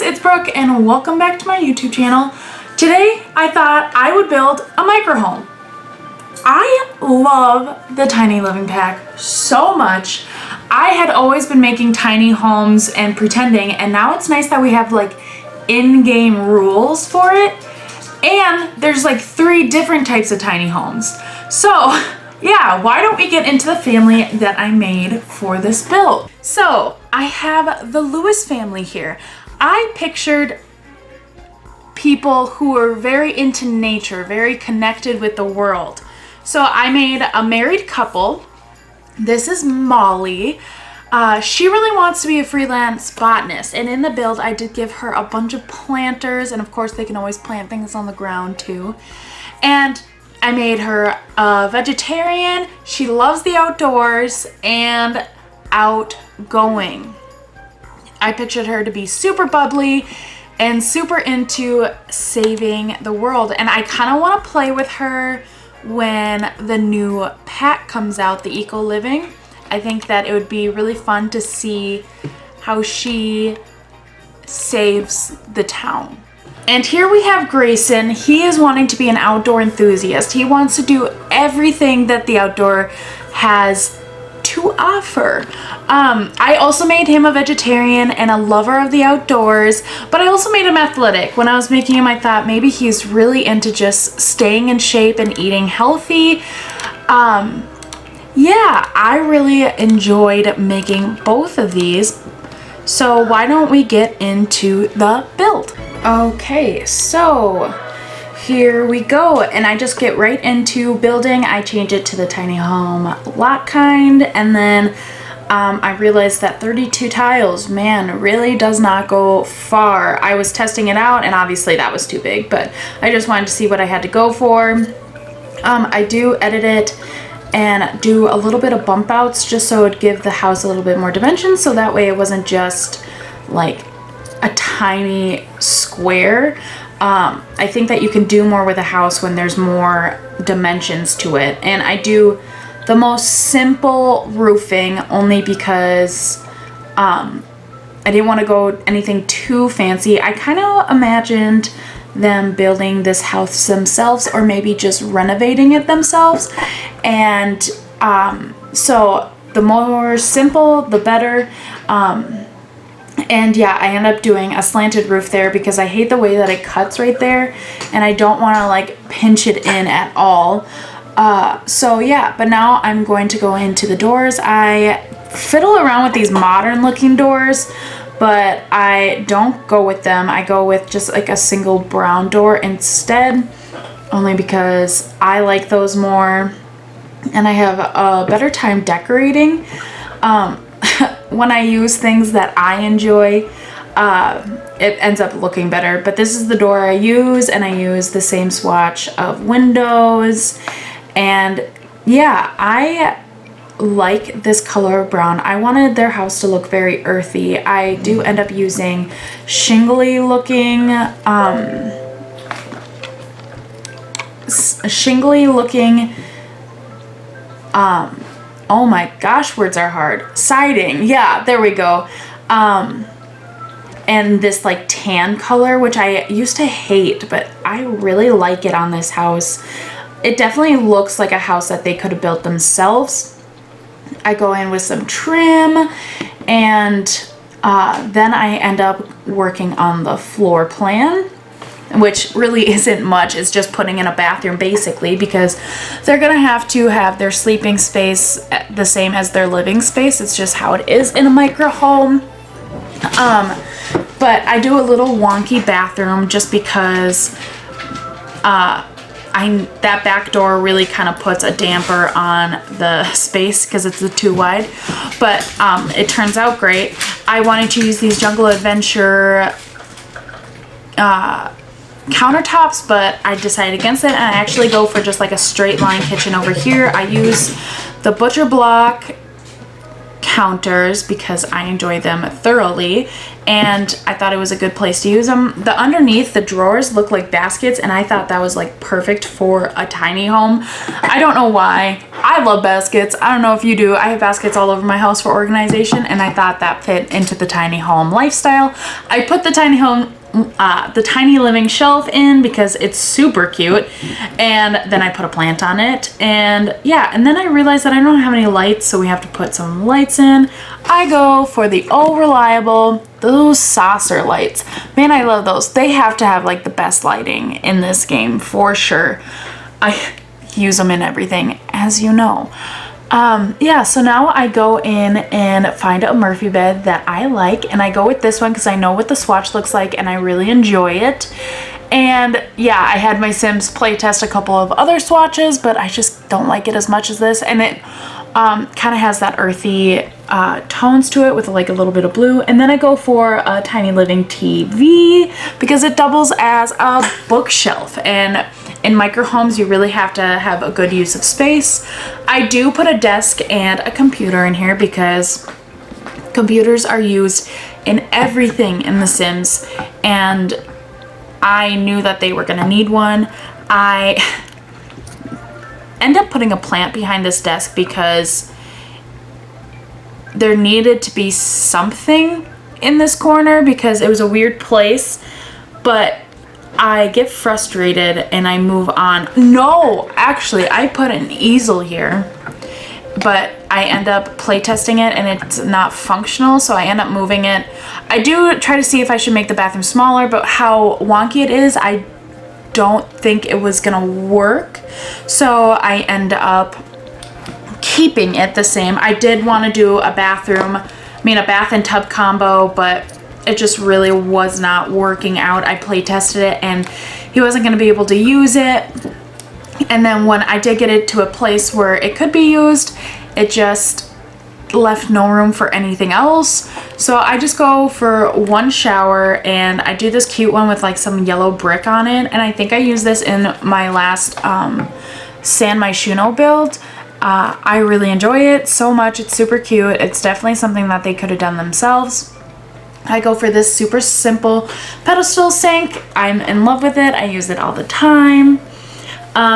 it's Brooke and welcome back to my YouTube channel. Today I thought I would build a microhome. I love the tiny living pack so much. I had always been making tiny homes and pretending, and now it's nice that we have like in-game rules for it. And there's like 3 different types of tiny homes. So yeah, why don't we get into the family that I made for this build? So I have the Lewis family here. I pictured people who are very into nature, very connected with the world. So I made a married couple. This is Molly. She really wants to be a freelance botanist, and in the build I did give her a bunch of planters, and of course they can always plant things on the ground too. And I made her a vegetarian. She loves the outdoors and outgoing. I pictured her to be super bubbly and super into saving the world, and I kind of want to play with her when the new pack comes out, the Eco Living. I think that it would be really fun to see how she saves the town. And here we have Grayson. He is wanting to be an outdoor enthusiast. He wants to do everything that the outdoor has to offer. I also made him a vegetarian and a lover of the outdoors, but I also made him athletic. When I was making him, I thought maybe he's really into just staying in shape and eating healthy. Yeah, I really enjoyed making both of these. So why don't we get into the build? Okay, so here we go, and I just get right into building. I change it to the tiny home lot kind, and then I realized that 32 tiles, man, really does not go far. I was testing it out, and obviously that was too big, but I just wanted to see what I had to go for. I do edit it and do a little bit of bump outs just so it would give the house a little bit more dimension, so that way it wasn't just like a tiny square. I think that you can do more with a house when there's more dimensions to it, and I do the most simple roofing only because I didn't want to go anything too fancy. I kind of imagined them building this house themselves, or maybe just renovating it themselves, and so the more simple the better. And yeah, I end up doing a slanted roof there because I hate the way that it cuts right there, and I don't want to like pinch it in at all. So yeah, but now I'm going to go into the doors. I fiddle around with these modern looking doors, but I don't go with them. I go with just like a single brown door instead, only because I like those more and I have a better time decorating. When I use things that I enjoy, it ends up looking better. But this is the door I use, and I use the same swatch of windows. And yeah, I like this color of brown. I wanted their house to look very earthy. I do end up using shingly looking oh my gosh, words are hard. Siding, yeah, there we go. And this like tan color, which I used to hate, but I really like it on this house. It definitely looks like a house that they could have built themselves. I go in with some trim, and then I end up working on the floor plan, which really isn't much. It's just putting in a bathroom basically, because they're gonna have to have their sleeping space the same as their living space. It's just how it is in a micro home. But I do a little wonky bathroom just because that back door really kind of puts a damper on the space because it's too wide, but it turns out great. I wanted to use these Jungle Adventure countertops, but I decided against it, and I actually go for just like a straight line kitchen over here. I use the butcher block counters because I enjoy them thoroughly, and I thought it was a good place to use them. The underneath, the drawers look like baskets, and I thought that was like perfect for a tiny home. I don't know why. I love baskets. I don't know if you do. I have baskets all over my house for organization, and I thought that fit into the tiny home lifestyle. I put the tiny living shelf in because it's super cute, and then I put a plant on it, and yeah, and then I realized that I don't have any lights, so we have to put some lights in. I go for the old reliable, those saucer lights. Man, I love those. They have to have like the best lighting in this game for sure. I use them in everything, as you know. Yeah, so now I go in and find a Murphy bed that I like, and I go with this one because I know what the swatch looks like and I really enjoy it. And yeah, I had my Sims play test a couple of other swatches, but I just don't like it as much as this, and it kind of has that earthy tones to it with like a little bit of blue. And then I go for a tiny living TV because it doubles as a bookshelf, and in micro homes you really have to have a good use of space. I do put a desk and a computer in here because computers are used in everything in The Sims, and I knew that they were gonna need one. I end up putting a plant behind this desk because there needed to be something in this corner because it was a weird place, but I get frustrated and I move on. No, actually, I put an easel here, but I end up playtesting it and it's not functional, so I end up moving it. I do try to see if I should make the bathroom smaller, but how wonky it is, I don't think it was gonna work, so I end up keeping it the same. I did want to do a bath and tub combo, but it just really was not working out. I play tested it and he wasn't going to be able to use it, and then when I did get it to a place where it could be used, it just left no room for anything else. So I just go for one shower, and I do this cute one with like some yellow brick on it, and I think I used this in my last San Myshuno build. I really enjoy it so much. It's super cute. It's definitely something that they could have done themselves. I go for this super simple pedestal sink. I'm in love with it. I use it all the time.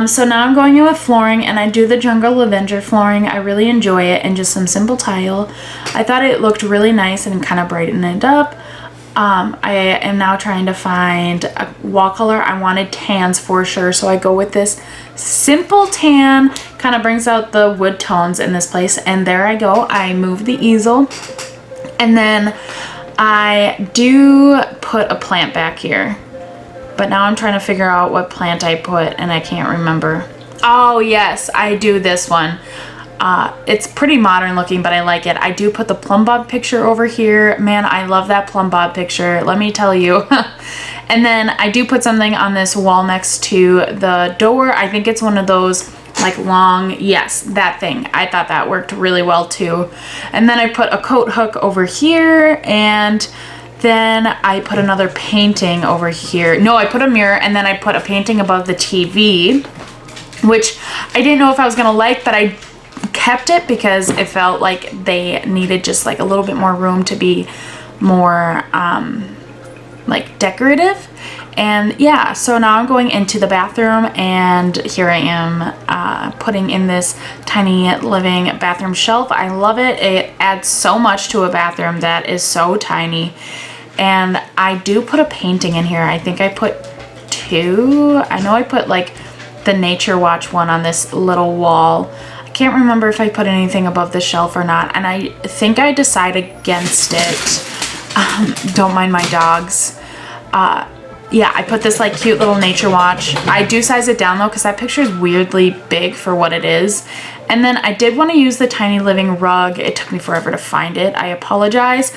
So now I'm going in with flooring, and I do the Jungle Avenger flooring. I really enjoy it, and just some simple tile. I thought it looked really nice and kind of brightened it up. I am now trying to find a wall color. I wanted tans for sure, so I go with this simple tan. Kind of brings out the wood tones in this place, and there I go. I move the easel, and then I do put a plant back here, but now I'm trying to figure out what plant I put, and I can't remember. Oh yes, I do this one. It's pretty modern looking, but I like it. I do put the plumb bob picture over here. Man, I love that plumb bob picture, let me tell you. And then I do put something on this wall next to the door. I think it's one of those like long, yes, that thing. I thought that worked really well too. And then I put a coat hook over here, and then I put another painting over here. No, I put a mirror, and then I put a painting above the TV, which I didn't know if I was gonna like, but I kept it because it felt like they needed just like a little bit more room to be more like decorative. And yeah, so now I'm going into the bathroom, and here I am putting in this tiny living bathroom shelf. I love it. It adds so much to a bathroom that is so tiny. And I do put a painting in here. I think I put two. I know I put like the Nature Watch one on this little wall. I can't remember if I put anything above the shelf or not, and I think I decided against it. Don't mind my dogs. Yeah, I put this like cute little Nature Watch. I do size it down though because that picture is weirdly big for what it is. And then I did want to use the tiny living rug. It took me forever to find it. I apologize,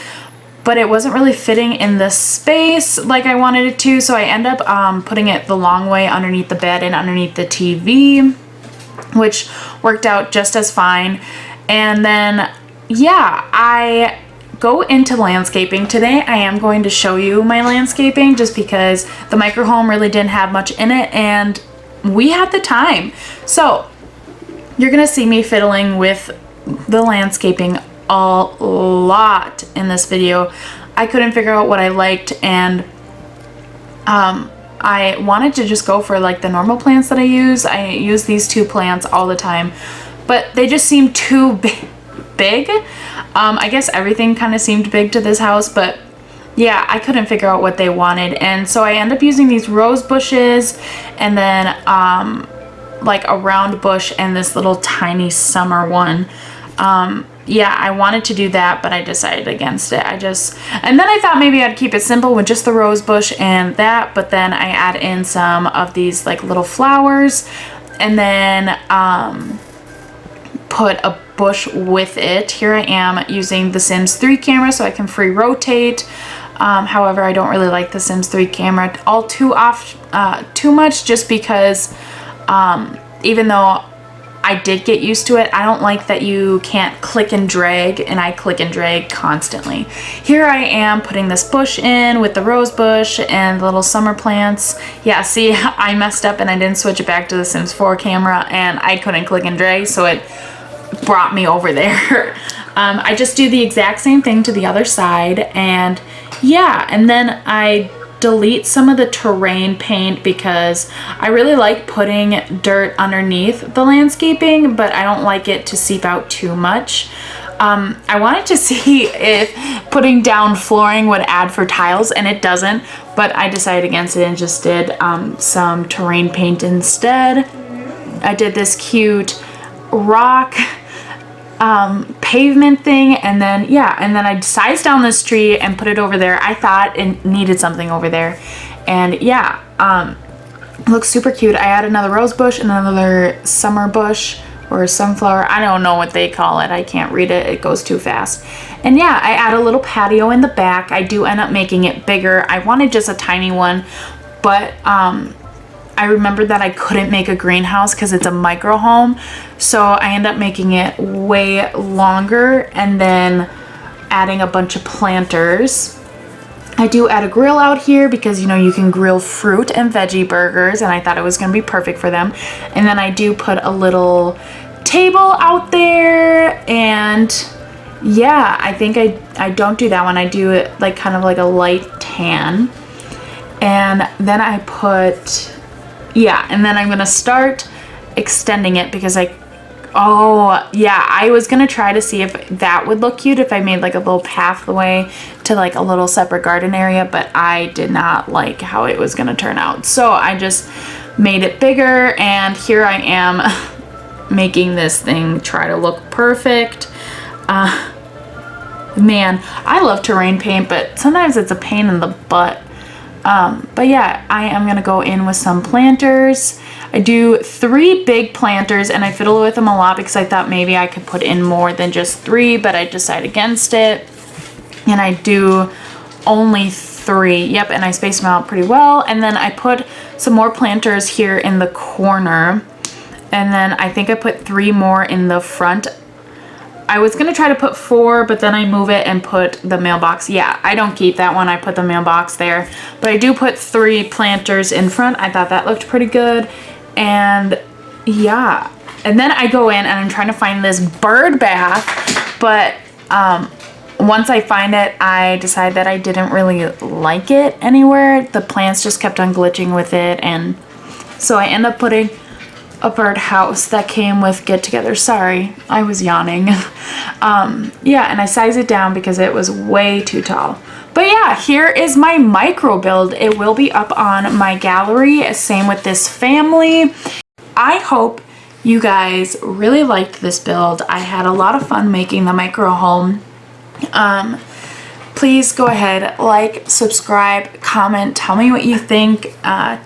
but it wasn't really fitting in the space like I wanted it to, so I end up putting it the long way underneath the bed and underneath the TV, which worked out just as fine. And then yeah, I go into landscaping. Today I am going to show you my landscaping just because the micro home really didn't have much in it and we had the time. So you're gonna see me fiddling with the landscaping a lot in this video. I couldn't figure out what I liked, and I wanted to just go for like the normal plants that I use. I use these 2 plants all the time, but they just seemed too big. I guess everything kind of seemed big to this house, but yeah, I couldn't figure out what they wanted. And so I end up using these rose bushes, and then like a round bush and this little tiny summer one. Yeah, I wanted to do that, but I decided against it. And then I thought maybe I'd keep it simple with just the rose bush and that, but then I add in some of these like little flowers, and then put a bush with it. Here I am using the Sims 3 camera so I can free rotate. However, I don't really like the Sims 3 camera all too much, just because even though I did get used to it, I don't like that you can't click and drag, and I click and drag constantly. Here I am putting this bush in with the rose bush and the little summer plants. Yeah, see, I messed up and I didn't switch it back to the Sims 4 camera, and I couldn't click and drag, so it brought me over there. I just do the exact same thing to the other side, and yeah, and then I delete some of the terrain paint because I really like putting dirt underneath the landscaping, but I don't like it to seep out too much. I wanted to see if putting down flooring would add for tiles, and it doesn't, but I decided against it and just did some terrain paint instead. I did this cute rock pavement thing, and then yeah, and then I sized down this tree and put it over there. I thought it needed something over there, and yeah, it looks super cute. I add another rose bush and another summer bush or sunflower. I don't know what they call it. I can't read it. It goes too fast. And yeah, I add a little patio in the back. I do end up making it bigger. I wanted just a tiny one, but I remembered that I couldn't make a greenhouse because it's a micro home, so I end up making it way longer and then adding a bunch of planters. I do add a grill out here because, you know, you can grill fruit and veggie burgers, and I thought it was going to be perfect for them. And then I do put a little table out there, and yeah, I think I don't do that one. I do it like kind of like a light tan. And then I put... yeah, and then I'm gonna start extending it because oh yeah, I was gonna try to see if that would look cute if I made like a little pathway to like a little separate garden area, but I did not like how it was gonna turn out. So I just made it bigger, and here I am making this thing try to look perfect. Man, I love terrain paint, but sometimes it's a pain in the butt. But yeah, I am gonna go in with some planters. I do 3 big planters, and I fiddle with them a lot because I thought maybe I could put in more than just 3, but I decided against it. And I do only 3. Yep, and I space them out pretty well. And then I put some more planters here in the corner. And then I think I put 3 more in the front. I was gonna try to put 4, but then I move it and put the mailbox. Yeah, I don't keep that one. I put the mailbox there, but I do put 3 planters in front. I thought that looked pretty good. And yeah, and then I go in and I'm trying to find this bird bath, but once I find it, I decide that I didn't really like it anywhere. The plants just kept on glitching with it, and so I end up putting a birdhouse that came with Get Together. Sorry, I was yawning. Yeah, and I sized it down because it was way too tall. But yeah, here is my micro build. It will be up on my gallery. Same with this family. I hope you guys really liked this build. I had a lot of fun making the micro home. Please go ahead, like, subscribe, comment, tell me what you think.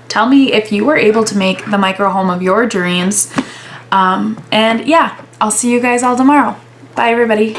Tell me if you were able to make the micro home of your dreams. And yeah, I'll see you guys all tomorrow. Bye, everybody.